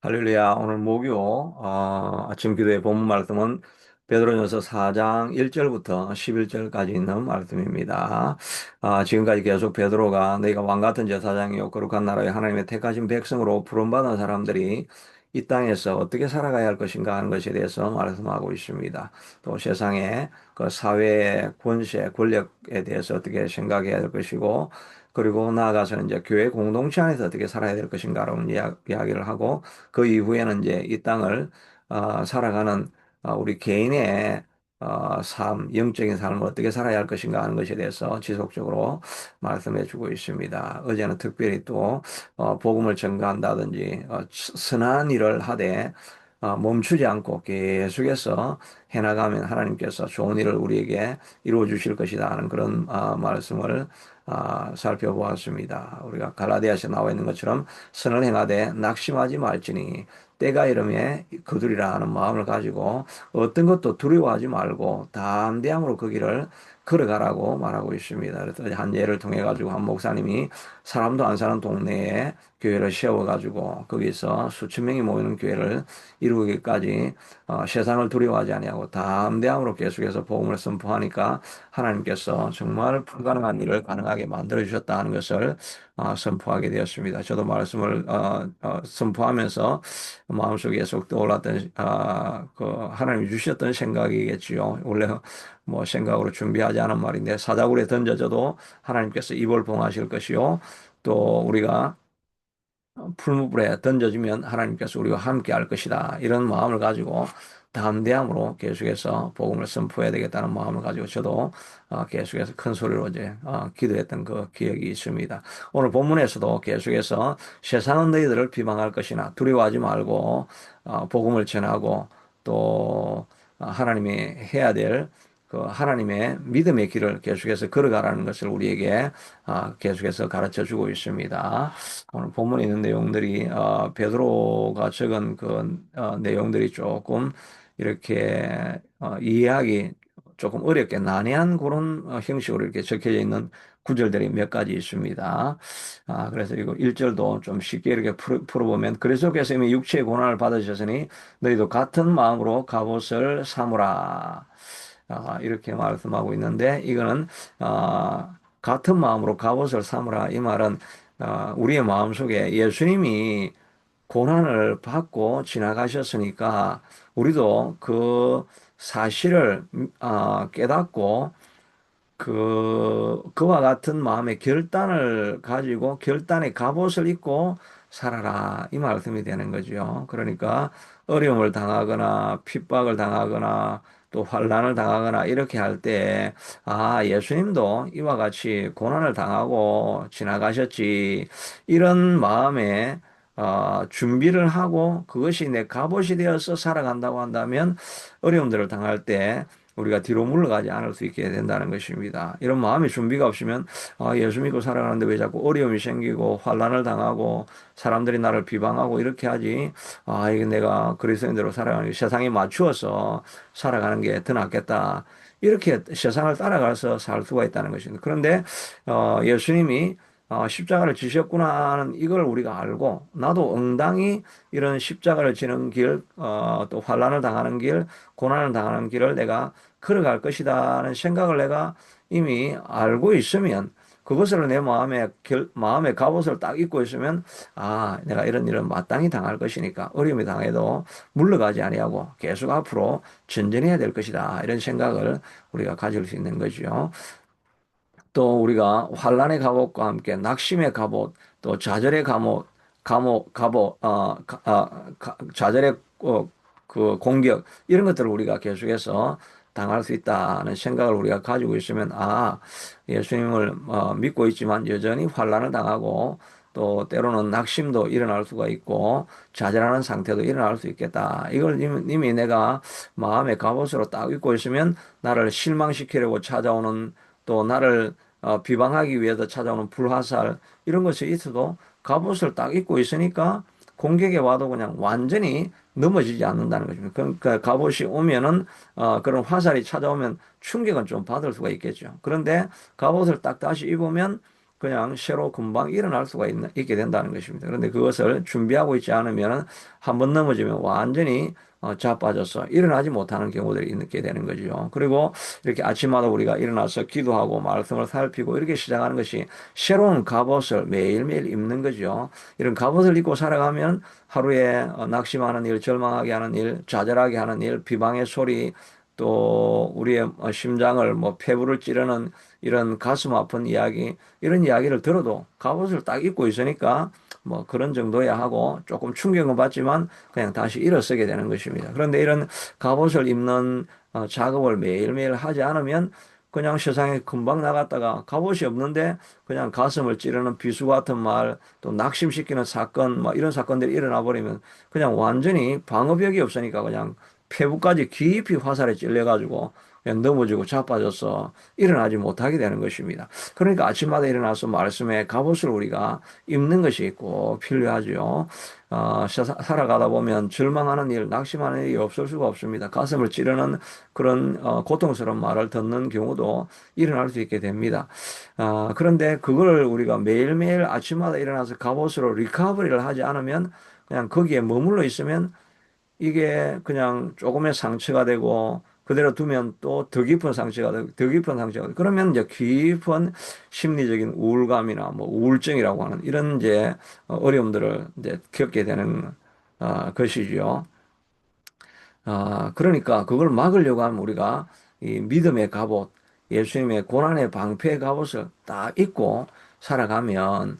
할렐루야. 오늘 목요, 아침 기도의 본문 말씀은 베드로전서 4장 1절부터 11절까지 있는 말씀입니다. 지금까지 계속 베드로가 너희가 왕 같은 제사장이요 거룩한 나라의 하나님의 택하신 백성으로 부름받은 사람들이 이 땅에서 어떻게 살아가야 할 것인가 하는 것에 대해서 말씀하고 있습니다. 또 세상의 그 사회의 권세, 권력에 대해서 어떻게 생각해야 될 것이고, 그리고 나아가서는 이제 교회 공동체 안에서 어떻게 살아야 될 것인가라는 이야기를 하고, 그 이후에는 이제 이 땅을 살아가는 우리 개인의 삶, 영적인 삶을 어떻게 살아야 할 것인가 하는 것에 대해서 지속적으로 말씀해 주고 있습니다. 어제는 특별히 또 복음을 전가한다든지 선한 일을 하되 멈추지 않고 계속해서 해나가면 하나님께서 좋은 일을 우리에게 이루어 주실 것이다 하는 그런 말씀을 살펴보았습니다. 우리가 갈라디아서에 나와 있는 것처럼 선을 행하되 낙심하지 말지니 때가 이름에 거두리라 하는 마음을 가지고 어떤 것도 두려워하지 말고 담대함으로 그 길을 걸어가라고 말하고 있습니다. 그래서 한 예를 통해 가지고 한 목사님이 사람도 안 사는 동네에 교회를 세워 가지고 거기서 수천 명이 모이는 교회를 이루기까지 세상을 두려워하지 아니하고 담대함으로 계속해서 복음을 선포하니까 하나님께서 정말 불가능한 일을 가능하게 만들어 주셨다 하는 것을 선포하게 되었습니다. 저도 말씀을 선포하면서 마음속에 계속 떠올랐던 그 하나님이 주셨던 생각이겠지요. 원래 뭐 생각으로 준비하지 않은 말인데 사자굴에 던져져도 하나님께서 입을 봉하실 것이요. 또 우리가 풀무불에 던져지면 하나님께서 우리와 함께 할 것이다. 이런 마음을 가지고 담대함으로 계속해서 복음을 선포해야 되겠다는 마음을 가지고 저도 계속해서 큰 소리로 이제 기도했던 그 기억이 있습니다. 오늘 본문에서도 계속해서 세상은 너희들을 비방할 것이나 두려워하지 말고 복음을 전하고 또 하나님이 해야 될 그 하나님의 믿음의 길을 계속해서 걸어가라는 것을 우리에게 계속해서 가르쳐 주고 있습니다. 오늘 본문에 있는 내용들이 베드로가 적은 그 내용들이 조금 이렇게 이해하기 조금 어렵게 난해한 그런 형식으로 이렇게 적혀져 있는 구절들이 몇 가지 있습니다. 그래서 이거 1절도 좀 쉽게 이렇게 풀어보면 그리스도께서 이미 육체의 고난을 받으셨으니 너희도 같은 마음으로 갑옷을 삼으라. 이렇게 말씀하고 있는데 이거는 같은 마음으로 갑옷을 삼으라 이 말은 우리의 마음속에 예수님이 고난을 받고 지나가셨으니까 우리도 그 사실을 깨닫고 그와 같은 마음의 결단을 가지고 결단의 갑옷을 입고 살아라. 이 말씀이 되는 거죠. 그러니까 어려움을 당하거나 핍박을 당하거나 또 환난을 당하거나 이렇게 할 때, 예수님도 이와 같이 고난을 당하고 지나가셨지. 이런 마음에 준비를 하고 그것이 내 갑옷이 되어서 살아간다고 한다면 어려움들을 당할 때 우리가 뒤로 물러가지 않을 수 있게 된다는 것입니다. 이런 마음의 준비가 없으면 예수 믿고 살아가는데 왜 자꾸 어려움이 생기고 환난을 당하고 사람들이 나를 비방하고 이렇게 하지? 이게 내가 그리스도인대로 살아가는 게 세상에 맞추어서 살아가는 게 더 낫겠다. 이렇게 세상을 따라가서 살 수가 있다는 것입니다. 그런데 예수님이 십자가를 지셨구나 하는 이걸 우리가 알고 나도 응당히 이런 십자가를 지는 길, 또 환난을 당하는 길, 고난을 당하는 길을 내가 걸어갈 것이다는 생각을 내가 이미 알고 있으면 그것을 내 마음의 갑옷을 딱 입고 있으면 내가 이런 일은 마땅히 당할 것이니까 어려움이 당해도 물러가지 아니하고 계속 앞으로 전진해야 될 것이다. 이런 생각을 우리가 가질 수 있는 거죠. 또 우리가 환란의 갑옷과 함께 낙심의 갑옷, 또 좌절의 갑옷, 좌절의 그 공격 이런 것들을 우리가 계속해서 당할 수 있다는 생각을 우리가 가지고 있으면 예수님을 믿고 있지만 여전히 환란을 당하고 또 때로는 낙심도 일어날 수가 있고 좌절하는 상태도 일어날 수 있겠다. 이걸 이미 내가 마음의 갑옷으로 딱 입고 있으면 나를 실망시키려고 찾아오는 또 나를 비방하기 위해서 찾아오는 불화살 이런 것이 있어도 갑옷을 딱 입고 있으니까 공격에 와도 그냥 완전히 넘어지지 않는다는 것입니다. 그러니까 갑옷이 오면은 그런 화살이 찾아오면 충격은 좀 받을 수가 있겠죠. 그런데 갑옷을 딱 다시 입으면 그냥 새로 금방 일어날 수가 있게 된다는 것입니다. 그런데 그것을 준비하고 있지 않으면 한 번 넘어지면 완전히 자빠져서 일어나지 못하는 경우들이 있게 되는 거죠. 그리고 이렇게 아침마다 우리가 일어나서 기도하고 말씀을 살피고 이렇게 시작하는 것이 새로운 갑옷을 매일매일 입는 거죠. 이런 갑옷을 입고 살아가면 하루에 낙심하는 일, 절망하게 하는 일, 좌절하게 하는 일, 비방의 소리, 또 우리의 심장을 뭐 폐부를 찌르는 이런 가슴 아픈 이야기, 이런 이야기를 들어도 갑옷을 딱 입고 있으니까 뭐 그런 정도야 하고 조금 충격은 받지만 그냥 다시 일어서게 되는 것입니다. 그런데 이런 갑옷을 입는 작업을 매일매일 하지 않으면 그냥 세상에 금방 나갔다가 갑옷이 없는데 그냥 가슴을 찌르는 비수 같은 말, 또 낙심시키는 사건, 뭐 이런 사건들이 일어나 버리면 그냥 완전히 방어벽이 없으니까 그냥 폐부까지 깊이 화살에 찔려가지고 그냥 넘어지고 자빠져서 일어나지 못하게 되는 것입니다. 그러니까 아침마다 일어나서 말씀에 갑옷을 우리가 입는 것이 꼭 필요하죠. 살아가다 보면 절망하는 일, 낙심하는 일이 없을 수가 없습니다. 가슴을 찌르는 그런 고통스러운 말을 듣는 경우도 일어날 수 있게 됩니다. 그런데 그걸 우리가 매일매일 아침마다 일어나서 갑옷으로 리커버리를 하지 않으면 그냥 거기에 머물러 있으면 이게 그냥 조금의 상처가 되고 그대로 두면 또 더 깊은 상처가 되고 더 깊은 상처가 되고 그러면 이제 깊은 심리적인 우울감이나 뭐 우울증이라고 하는 이런 이제 어려움들을 이제 겪게 되는 것이죠. 그러니까 그걸 막으려고 하면 우리가 이 믿음의 갑옷, 예수님의 고난의 방패의 갑옷을 딱 입고 살아가면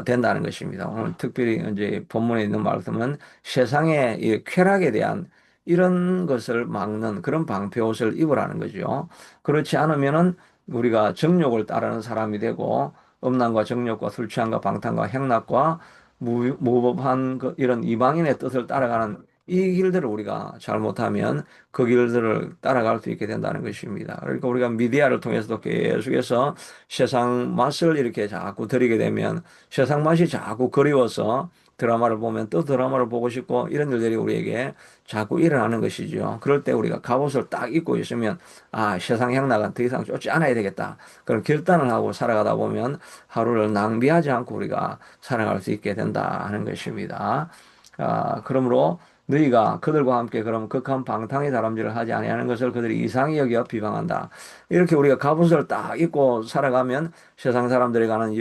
된다는 것입니다. 오늘 특별히 이제 본문에 있는 말씀은 세상의 이 쾌락에 대한 이런 것을 막는 그런 방패 옷을 입으라는 거죠. 그렇지 않으면은 우리가 정욕을 따르는 사람이 되고 음란과 정욕과 술 취함과 방탕과 행락과 무법한 이런 이방인의 뜻을 따라가는 이 길들을 우리가 잘못하면 그 길들을 따라갈 수 있게 된다는 것입니다. 그러니까 우리가 미디어를 통해서도 계속해서 세상 맛을 이렇게 자꾸 들이게 되면 세상 맛이 자꾸 그리워서 드라마를 보면 또 드라마를 보고 싶고 이런 일들이 우리에게 자꾸 일어나는 것이죠. 그럴 때 우리가 갑옷을 딱 입고 있으면 세상 향락은 더 이상 쫓지 않아야 되겠다. 그런 결단을 하고 살아가다 보면 하루를 낭비하지 않고 우리가 살아갈 수 있게 된다 하는 것입니다. 그러므로 너희가 그들과 함께 그럼 극한 방탕의 다람쥐를 하지 아니하는 것을 그들이 이상히 여겨 비방한다. 이렇게 우리가 갑옷을 딱 입고 살아가면 세상 사람들이 가는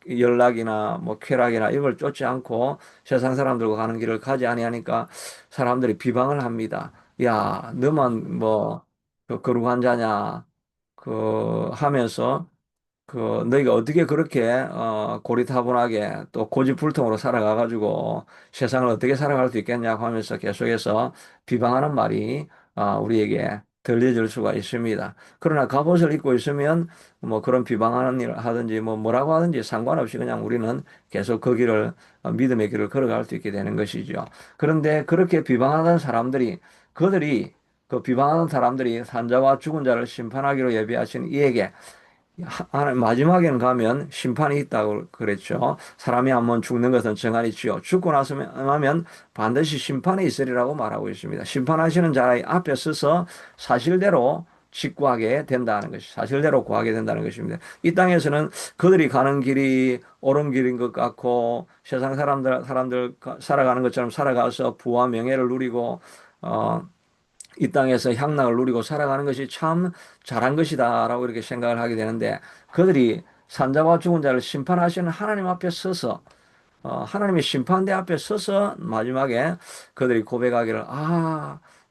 연락이나 뭐 쾌락이나 이걸 쫓지 않고 세상 사람들과 가는 길을 가지 아니하니까 사람들이 비방을 합니다. 야, 너만 뭐그 거룩한 자냐? 하면서 너희가 어떻게 그렇게 고리타분하게 또 고집불통으로 살아가가지고 세상을 어떻게 살아갈 수 있겠냐고 하면서 계속해서 비방하는 말이 우리에게 들려질 수가 있습니다. 그러나 갑옷을 입고 있으면 뭐 그런 비방하는 일 하든지 뭐 뭐라고 하든지 상관없이 그냥 우리는 계속 그 길을 믿음의 길을 걸어갈 수 있게 되는 것이죠. 그런데 그렇게 비방하는 사람들이 그들이 그 비방하는 사람들이 산자와 죽은 자를 심판하기로 예비하신 이에게 마지막에는 가면 심판이 있다고 그랬죠. 사람이 한번 죽는 것은 정한이 지요. 죽고 나면 반드시 심판이 있으리라고 말하고 있습니다. 심판하시는 자의 앞에 서서 사실대로 직구하게 된다는 것이 사실대로 구하게 된다는 것입니다. 이 땅에서는 그들이 가는 길이 옳은 길인 것 같고 세상 사람들 살아가는 것처럼 살아가서 부와 명예를 누리고 어, 이 땅에서 향락을 누리고 살아가는 것이 참 잘한 것이다라고 이렇게 생각을 하게 되는데 그들이 산자와 죽은 자를 심판하시는 하나님 앞에 서서 하나님의 심판대 앞에 서서 마지막에 그들이 고백하기를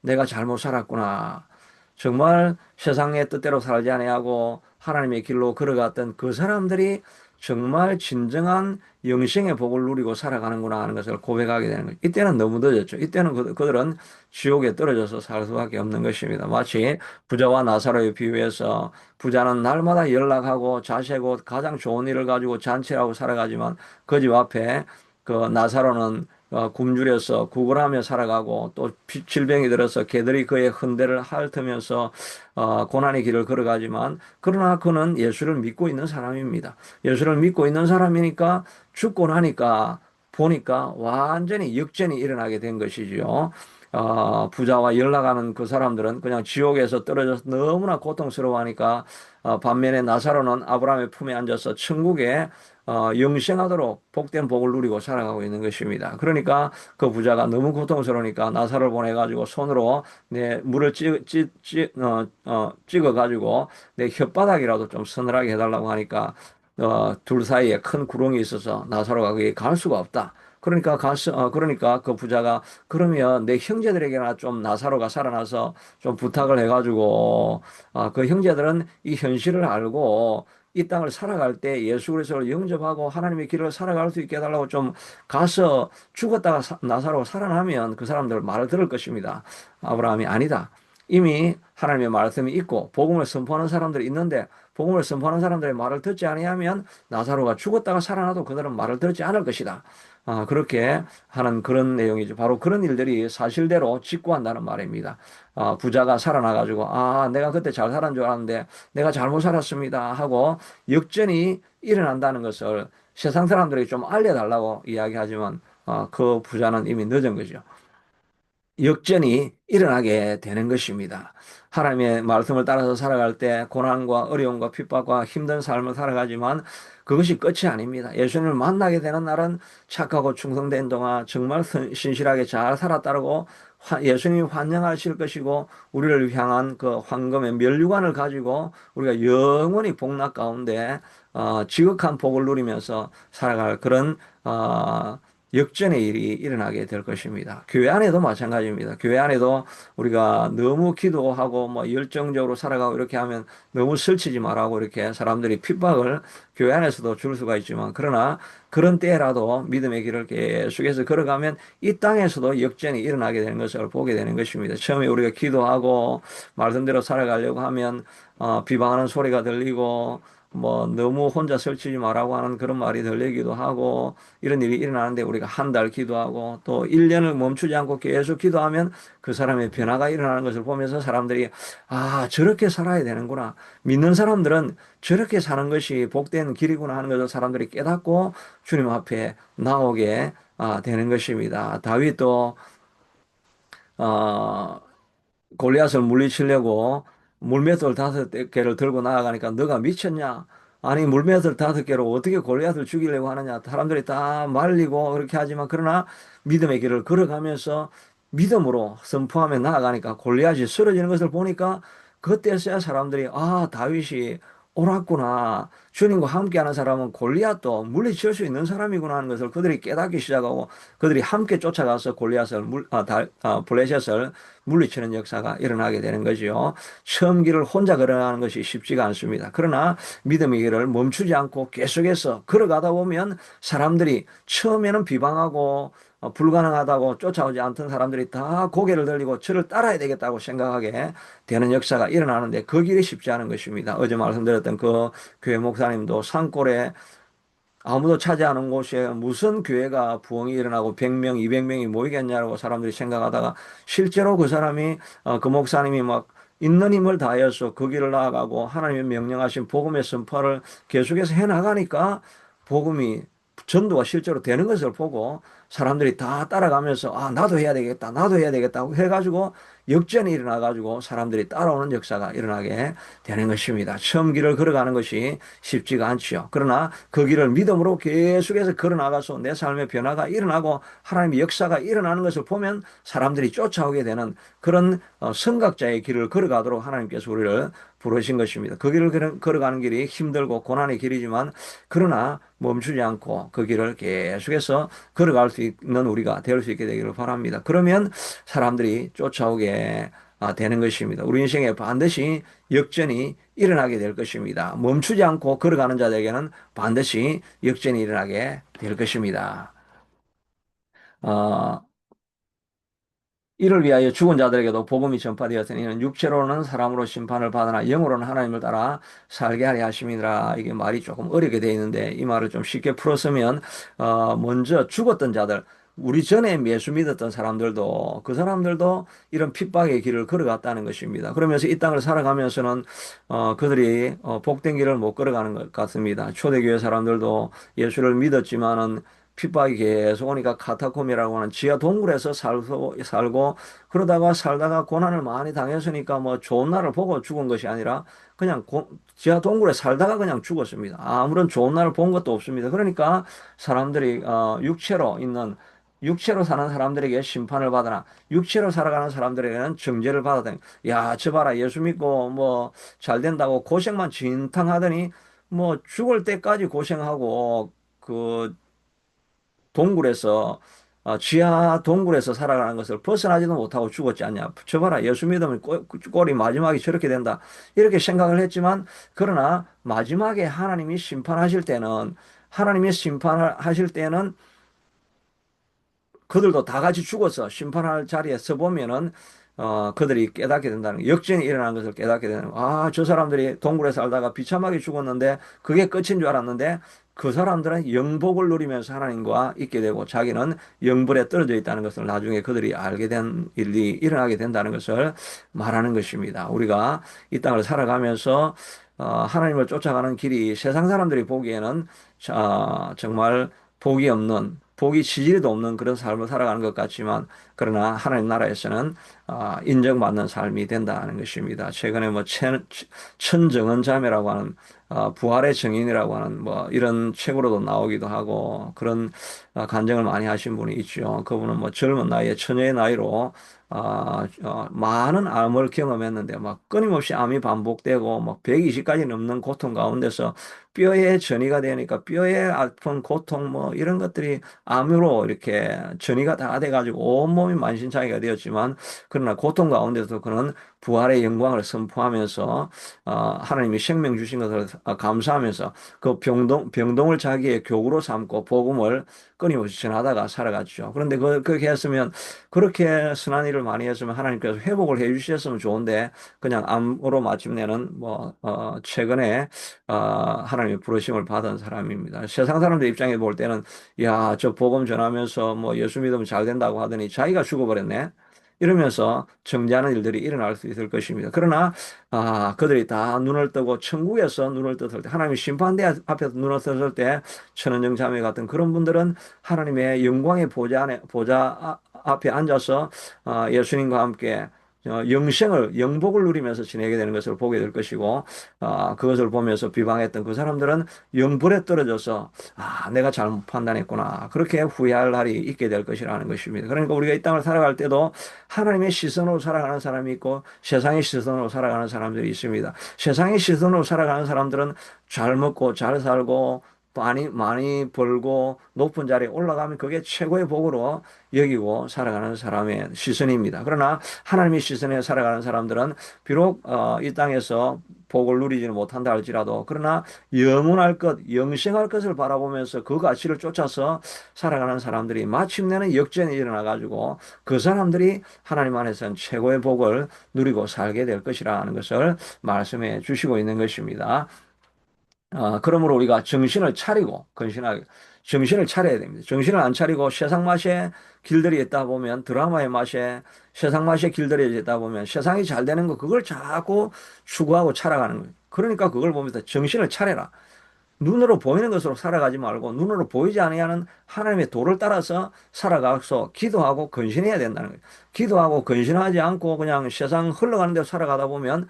내가 잘못 살았구나. 정말 세상의 뜻대로 살지 아니하고 하나님의 길로 걸어갔던 그 사람들이 정말 진정한 영생의 복을 누리고 살아가는구나 하는 것을 고백하게 되는 거죠. 이때는 너무 늦었죠. 이때는 그들은 지옥에 떨어져서 살 수밖에 없는 것입니다. 마치 부자와 나사로의 비유에서 부자는 날마다 연락하고 자세고 가장 좋은 일을 가지고 잔치하고 살아가지만 그 집 앞에 그 나사로는 굶주려서 구걸하며 살아가고 또 질병이 들어서 개들이 그의 흔대를 핥으면서 고난의 길을 걸어가지만 그러나 그는 예수를 믿고 있는 사람입니다. 예수를 믿고 있는 사람이니까 죽고 나니까 보니까 완전히 역전이 일어나게 된 것이지요. 부자와 연락하는 그 사람들은 그냥 지옥에서 떨어져서 너무나 고통스러워하니까 반면에 나사로는 아브라함의 품에 앉아서 천국에 영생하도록 복된 복을 누리고 살아가고 있는 것입니다. 그러니까 그 부자가 너무 고통스러우니까 나사로를 보내가지고 손으로 내 물을 찍어가지고 내 혓바닥이라도 좀 서늘하게 해달라고 하니까 둘 사이에 큰 구렁이 있어서 나사로가 거기 갈 수가 없다. 그러니까 그 부자가 그러면 내 형제들에게나 좀 나사로가 살아나서 좀 부탁을 해가지고 그 형제들은 이 현실을 알고 이 땅을 살아갈 때 예수 그리스도를 영접하고 하나님의 길을 살아갈 수 있게 해달라고 좀 가서 죽었다가 나사로가 살아나면 그 사람들 말을 들을 것입니다. 아브라함이 아니다. 이미 하나님의 말씀이 있고 복음을 선포하는 사람들이 있는데 복음을 선포하는 사람들의 말을 듣지 아니하면 나사로가 죽었다가 살아나도 그들은 말을 듣지 않을 것이다. 그렇게 하는 그런 내용이죠. 바로 그런 일들이 사실대로 직구한다는 말입니다. 부자가 살아나가지고, 내가 그때 잘 살았는 줄 알았는데, 내가 잘못 살았습니다. 하고 역전이 일어난다는 것을 세상 사람들에게 좀 알려달라고 이야기하지만, 그 부자는 이미 늦은 거죠. 역전이 일어나게 되는 것입니다. 하나님의 말씀을 따라서 살아갈 때 고난과 어려움과 핍박과 힘든 삶을 살아가지만 그것이 끝이 아닙니다. 예수님을 만나게 되는 날은 착하고 충성된 동안 정말 신실하게 잘 살았다고 예수님이 환영하실 것이고 우리를 향한 그 황금의 면류관을 가지고 우리가 영원히 복락 가운데 지극한 복을 누리면서 살아갈 그런 역전의 일이 일어나게 될 것입니다. 교회 안에도 마찬가지입니다. 교회 안에도 우리가 너무 기도하고 뭐 열정적으로 살아가고 이렇게 하면 너무 설치지 말라고 이렇게 사람들이 핍박을 교회 안에서도 줄 수가 있지만 그러나 그런 때라도 믿음의 길을 계속해서 걸어가면 이 땅에서도 역전이 일어나게 되는 것을 보게 되는 것입니다. 처음에 우리가 기도하고 말씀대로 살아가려고 하면 비방하는 소리가 들리고 뭐 너무 혼자 설치지 말라고 하는 그런 말이 들리기도 하고 이런 일이 일어나는데 우리가 한 달 기도하고 또 1년을 멈추지 않고 계속 기도하면 그 사람의 변화가 일어나는 것을 보면서 사람들이 저렇게 살아야 되는구나. 믿는 사람들은 저렇게 사는 것이 복된 길이구나 하는 것을 사람들이 깨닫고 주님 앞에 나오게 되는 것입니다. 다윗도 어, 골리앗을 물리치려고 물맷돌 5개를 들고 나아가니까 너가 미쳤냐? 아니 물맷돌 5개로 어떻게 골리앗을 죽이려고 하느냐? 사람들이 다 말리고 그렇게 하지만 그러나 믿음의 길을 걸어가면서 믿음으로 선포하며 나아가니까 골리앗이 쓰러지는 것을 보니까 그때서야 사람들이 다윗이 옳았구나. 주님과 함께하는 사람은 골리앗도 물리칠 수 있는 사람이구나 하는 것을 그들이 깨닫기 시작하고 그들이 함께 쫓아가서 골리앗을 블레셋을 물리치는 역사가 일어나게 되는 거지요. 처음 길을 혼자 걸어가는 것이 쉽지가 않습니다. 그러나 믿음의 길을 멈추지 않고 계속해서 걸어가다 보면 사람들이 처음에는 비방하고 불가능하다고 쫓아오지 않던 사람들이 다 고개를 들리고 저를 따라야 되겠다고 생각하게 되는 역사가 일어나는데 그 길이 쉽지 않은 것입니다. 어제 말씀드렸던 그 교회 목사님도 산골에 아무도 차지 않은 곳에 무슨 교회가 부흥이 일어나고 100명, 200명이 모이겠냐고 사람들이 생각하다가 실제로 그 사람이 그 목사님이 막 있는 힘을 다해서 그 길을 나아가고 하나님의 명령하신 복음의 선포를 계속해서 해나가니까 복음이 전도가 실제로 되는 것을 보고 사람들이 다 따라가면서 나도 해야 되겠다 나도 해야 되겠다 해가지고 역전이 일어나가지고 사람들이 따라오는 역사가 일어나게 되는 것입니다. 처음 길을 걸어가는 것이 쉽지가 않지요. 그러나 그 길을 믿음으로 계속해서 걸어나가서 내 삶의 변화가 일어나고 하나님의 역사가 일어나는 것을 보면 사람들이 쫓아오게 되는 그런 선각자의 길을 걸어가도록 하나님께서 우리를 부르신 것입니다. 그 길을 걸어가는 길이 힘들고 고난의 길이지만 그러나 멈추지 않고 그 길을 계속해서 걸어갈 수 있는 우리가 될 수 있게 되기를 바랍니다. 그러면 사람들이 쫓아오게 되는 것입니다. 우리 인생에 반드시 역전이 일어나게 될 것입니다. 멈추지 않고 걸어가는 자들에게는 반드시 역전이 일어나게 될 것입니다. 어, 이를 위하여 죽은 자들에게도 복음이 전파되었으니 이는 육체로는 사람으로 심판을 받으나 영으로는 하나님을 따라 살게 하려 하심이니라. 이게 말이 조금 어렵게 되어 있는데 이 말을 좀 쉽게 풀었으면 먼저 죽었던 자들 우리 전에 예수 믿었던 사람들도 그 사람들도 이런 핍박의 길을 걸어갔다는 것입니다. 그러면서 이 땅을 살아가면서는 그들이 복된 길을 못 걸어가는 것 같습니다. 초대교회 사람들도 예수를 믿었지만은 핍박이 계속 오니까 카타콤이라고 하는 지하 동굴에서 살고 그러다가 살다가 고난을 많이 당했으니까 뭐 좋은 날을 보고 죽은 것이 아니라 그냥 지하 동굴에 살다가 그냥 죽었습니다. 아무런 좋은 날을 본 것도 없습니다. 그러니까 사람들이 육체로 사는 사람들에게 심판을 받으나 육체로 살아가는 사람들에게는 정죄를 받아다. 야, 저 봐라. 예수 믿고 뭐 잘 된다고 고생만 진탕 하더니 뭐 죽을 때까지 고생하고 그 동굴에서 지하 동굴에서 살아가는 것을 벗어나지도 못하고 죽었지 않냐. 저 봐라. 예수 믿으면 꼴이 마지막에 저렇게 된다. 이렇게 생각을 했지만 그러나 마지막에 하나님이 심판을 하실 때는 그들도 다 같이 죽어서 심판할 자리에 서 보면은 그들이 깨닫게 된다는 거, 역전이 일어난 것을 깨닫게 되는 거. 아, 저 사람들이 동굴에 살다가 비참하게 죽었는데 그게 끝인 줄 알았는데 그 사람들은 영복을 누리면서 하나님과 있게 되고 자기는 영불에 떨어져 있다는 것을 나중에 그들이 알게 된 일이 일어나게 된다는 것을 말하는 것입니다. 우리가 이 땅을 살아가면서 하나님을 쫓아가는 길이 세상 사람들이 보기에는 정말 복이 지지리도 없는 그런 삶을 살아가는 것 같지만 그러나 하나님 나라에서는 인정받는 삶이 된다는 것입니다. 최근에 뭐 천정은 자매라고 하는 부활의 정인이라고 하는 뭐 이런 책으로도 나오기도 하고 그런 간증을 많이 하신 분이 있죠. 그분은 뭐 젊은 나이에 처녀의 나이로 많은 암을 경험했는데 막 끊임없이 암이 반복되고 막 120까지 넘는 고통 가운데서 뼈에 전이가 되니까 뼈에 아픈 고통 뭐 이런 것들이 암으로 이렇게 전이가 다 돼가지고 온몸이 만신창이가 되었지만 그러나 고통 가운데서 그는 부활의 영광을 선포하면서 하나님이 생명 주신 것을 감사하면서 그 병동을 자기의 교구로 삼고 복음을 끊임없이 전하다가 살아갔죠. 그런데 그렇게 했으면 그렇게 선한 일을 많이 했으면 하나님께서 회복을 해 주셨으면 좋은데 그냥 암으로 마침내는 최근에 하나님의 부르심을 받은 사람입니다. 세상 사람들 입장에 볼 때는 야, 저 복음 전하면서 뭐 예수 믿으면 잘 된다고 하더니 자기가 죽어버렸네. 이러면서 정죄하는 일들이 일어날 수 있을 것입니다. 그러나 그들이 다 눈을 뜨고 천국에서 눈을 떴을 때 하나님의 심판대 앞에서 눈을 떴을 때 천은정 자매 같은 그런 분들은 하나님의 영광의 보좌 앞에 앉아서 예수님과 함께 영복을 누리면서 지내게 되는 것을 보게 될 것이고, 그것을 보면서 비방했던 그 사람들은 영불에 떨어져서, 내가 잘못 판단했구나. 그렇게 후회할 날이 있게 될 것이라는 것입니다. 그러니까 우리가 이 땅을 살아갈 때도 하나님의 시선으로 살아가는 사람이 있고, 세상의 시선으로 살아가는 사람들이 있습니다. 세상의 시선으로 살아가는 사람들은 잘 먹고, 잘 살고, 많이 벌고 높은 자리에 올라가면 그게 최고의 복으로 여기고 살아가는 사람의 시선입니다. 그러나 하나님의 시선에 살아가는 사람들은 비록 이 땅에서 복을 누리지는 못한다 할지라도 그러나 영원할 것, 영생할 것을 바라보면서 그 가치를 쫓아서 살아가는 사람들이 마침내는 역전이 일어나 가지고 그 사람들이 하나님 안에서는 최고의 복을 누리고 살게 될 것이라는 것을 말씀해 주시고 있는 것입니다. 그러므로 우리가 정신을 차리고 정신을 차려야 됩니다. 정신을 안 차리고 세상 맛에 길들이 있다 보면 드라마의 맛에 세상 맛에 길들여져 있다 보면 세상이 잘 되는 거 그걸 자꾸 추구하고 살아가는 거예요. 그러니까 그걸 보면서 정신을 차려라. 눈으로 보이는 것으로 살아가지 말고 눈으로 보이지 아니하는 하나님의 도를 따라서 살아가서 기도하고 근신해야 된다는 거예요. 기도하고 근신하지 않고 그냥 세상 흘러가는 대로 살아가다 보면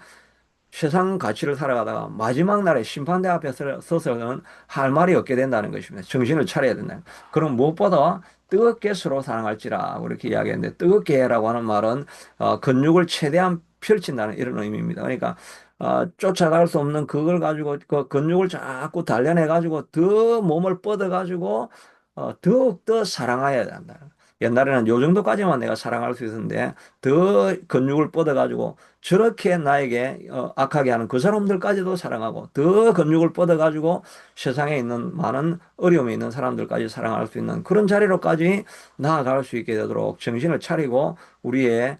세상 가치를 살아가다가 마지막 날에 심판대 앞에 서서는 할 말이 없게 된다는 것입니다. 정신을 차려야 된다. 그럼 무엇보다 뜨겁게 서로 사랑할지라 그렇게 이야기했는데 뜨겁게 해라고 하는 말은 근육을 최대한 펼친다는 이런 의미입니다. 그러니까 쫓아갈 수 없는 그걸 가지고 그 근육을 자꾸 단련해 가지고 더 몸을 뻗어 가지고 더욱더 사랑해야 된다. 옛날에는 요 정도까지만 내가 사랑할 수 있었는데 더 근육을 뻗어가지고 저렇게 나에게 악하게 하는 그 사람들까지도 사랑하고 더 근육을 뻗어가지고 세상에 있는 많은 어려움이 있는 사람들까지 사랑할 수 있는 그런 자리로까지 나아갈 수 있게 되도록 정신을 차리고 우리의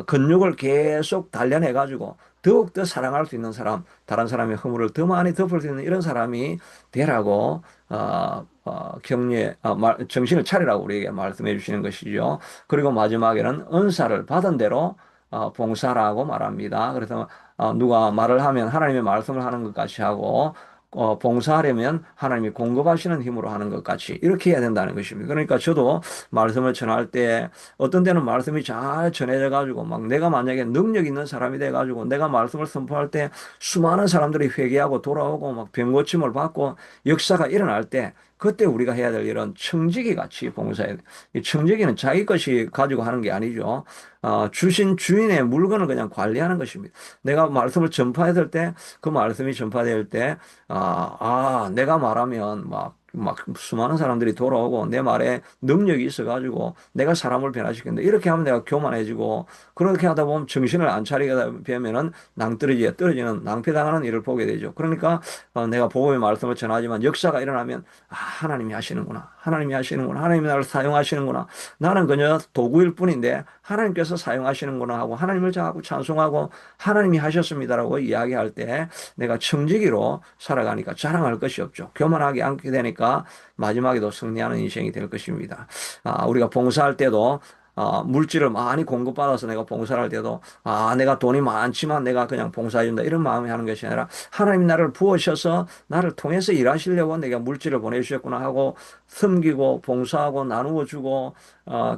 근육을 계속 단련해가지고 더욱더 사랑할 수 있는 사람, 다른 사람의 허물을 더 많이 덮을 수 있는 이런 사람이 되라고 정신을 차리라고 우리에게 말씀해 주시는 것이죠. 그리고 마지막에는 은사를 받은 대로 봉사라고 말합니다. 그래서 누가 말을 하면 하나님의 말씀을 하는 것 같이 하고 봉사하려면 하나님이 공급하시는 힘으로 하는 것 같이 이렇게 해야 된다는 것입니다. 그러니까 저도 말씀을 전할 때 어떤 때는 말씀이 잘 전해져 가지고 막 내가 만약에 능력 있는 사람이 돼 가지고 내가 말씀을 선포할 때 수많은 사람들이 회개하고 돌아오고 막 병고침을 받고 역사가 일어날 때 그때 우리가 해야 될 일은 청지기 같이 봉사해야 돼. 이 청지기는 자기 것이 가지고 하는 게 아니죠. 주신 주인의 물건을 그냥 관리하는 것입니다. 내가 말씀을 전파해야 될 때, 그 말씀이 전파될 때, 내가 말하면 막 수많은 사람들이 돌아오고 내 말에 능력이 있어가지고 내가 사람을 변화시킨다. 이렇게 하면 내가 교만해지고 그렇게 하다 보면 정신을 안 차리게 되면은 낭떠러지에 떨어지는 낭패당하는 일을 보게 되죠. 그러니까 내가 복음의 말씀을 전하지만 역사가 일어나면 하나님이 하시는구나. 하나님이 하시는구나. 하나님이 나를 사용하시는구나. 나는 그저 도구일 뿐인데 하나님께서 사용하시는구나 하고 하나님을 자꾸 찬송하고 하나님이 하셨습니다라고 이야기할 때 내가 청지기로 살아가니까 자랑할 것이 없죠. 교만하게 않게 되니까 마지막에도 승리하는 인생이 될 것입니다. 우리가 봉사할 때도 물질을 많이 공급받아서 내가 봉사를 할 때도 내가 돈이 많지만 내가 그냥 봉사해준다 이런 마음이 하는 것이 아니라 하나님 나를 부으셔서 나를 통해서 일하시려고 내가 물질을 보내주셨구나 하고 섬기고 봉사하고 나누어 주고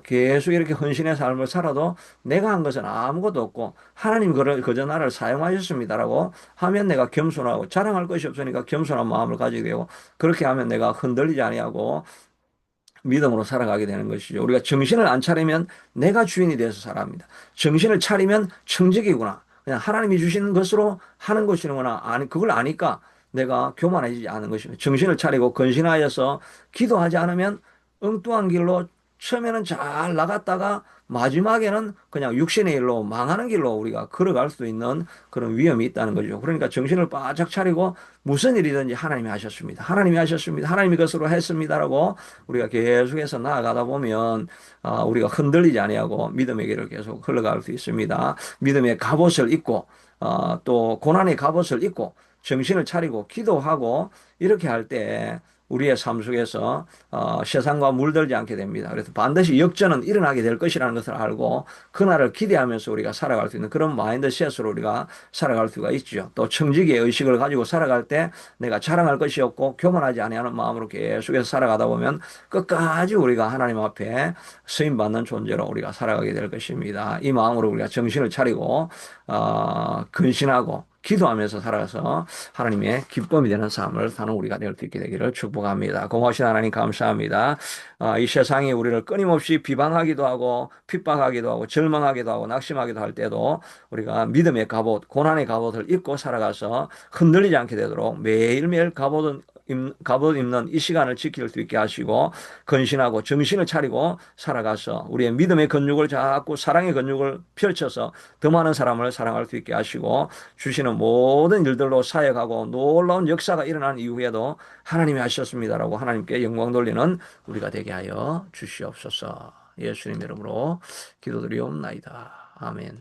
계속 이렇게 헌신의 삶을 살아도 내가 한 것은 아무것도 없고 하나님 그저 나를 사용하셨습니다라고 하면 내가 겸손하고 자랑할 것이 없으니까 겸손한 마음을 가지게 되고 그렇게 하면 내가 흔들리지 아니하고 믿음으로 살아가게 되는 것이죠. 우리가 정신을 안 차리면 내가 주인이 돼서 살아갑니다. 정신을 차리면 청직이구나. 그냥 하나님이 주시는 것으로 하는 것이구나. 아니, 그걸 아니까 내가 교만해지지 않은 것입니다. 정신을 차리고 건신하여서 기도하지 않으면 엉뚱한 길로 처음에는 잘 나갔다가 마지막에는 그냥 육신의 일로 망하는 길로 우리가 걸어갈 수 있는 그런 위험이 있다는 거죠. 그러니까 정신을 바짝 차리고 무슨 일이든지 하나님이 하셨습니다. 하나님이 하셨습니다. 하나님이 것으로 했습니다라고 우리가 계속해서 나아가다 보면 우리가 흔들리지 아니하고 믿음의 길을 계속 흘러갈 수 있습니다. 믿음의 갑옷을 입고 또 고난의 갑옷을 입고 정신을 차리고 기도하고 이렇게 할 때 우리의 삶 속에서 세상과 물들지 않게 됩니다. 그래서 반드시 역전은 일어나게 될 것이라는 것을 알고 그날을 기대하면서 우리가 살아갈 수 있는 그런 마인드셋으로 우리가 살아갈 수가 있죠. 또 청지기의 의식을 가지고 살아갈 때 내가 자랑할 것이 없고 교만하지 아니하는 마음으로 계속해서 살아가다 보면 끝까지 우리가 하나님 앞에 쓰임 받는 존재로 우리가 살아가게 될 것입니다. 이 마음으로 우리가 정신을 차리고 근신하고 기도하면서 살아서 하나님의 기쁨이 되는 삶을 사는 우리가 될 수 있게 되기를 축복합니다. 공허하신 하나님 감사합니다. 이 세상이 우리를 끊임없이 비방하기도 하고 핍박하기도 하고 절망하기도 하고 낙심하기도 할 때도 우리가 믿음의 갑옷, 고난의 갑옷을 입고 살아가서 흔들리지 않게 되도록 매일매일 갑옷 입는 이 시간을 지킬 수 있게 하시고 근신하고 정신을 차리고 살아가서 우리의 믿음의 근육을 자꾸 사랑의 근육을 펼쳐서 더 많은 사람을 사랑할 수 있게 하시고 주시는 모든 일들로 사역하고 놀라운 역사가 일어난 이후에도 하나님이 하셨습니다라고 하나님께 영광 돌리는 우리가 되게 하여 주시옵소서. 예수님 이름으로 기도드리옵나이다. 아멘.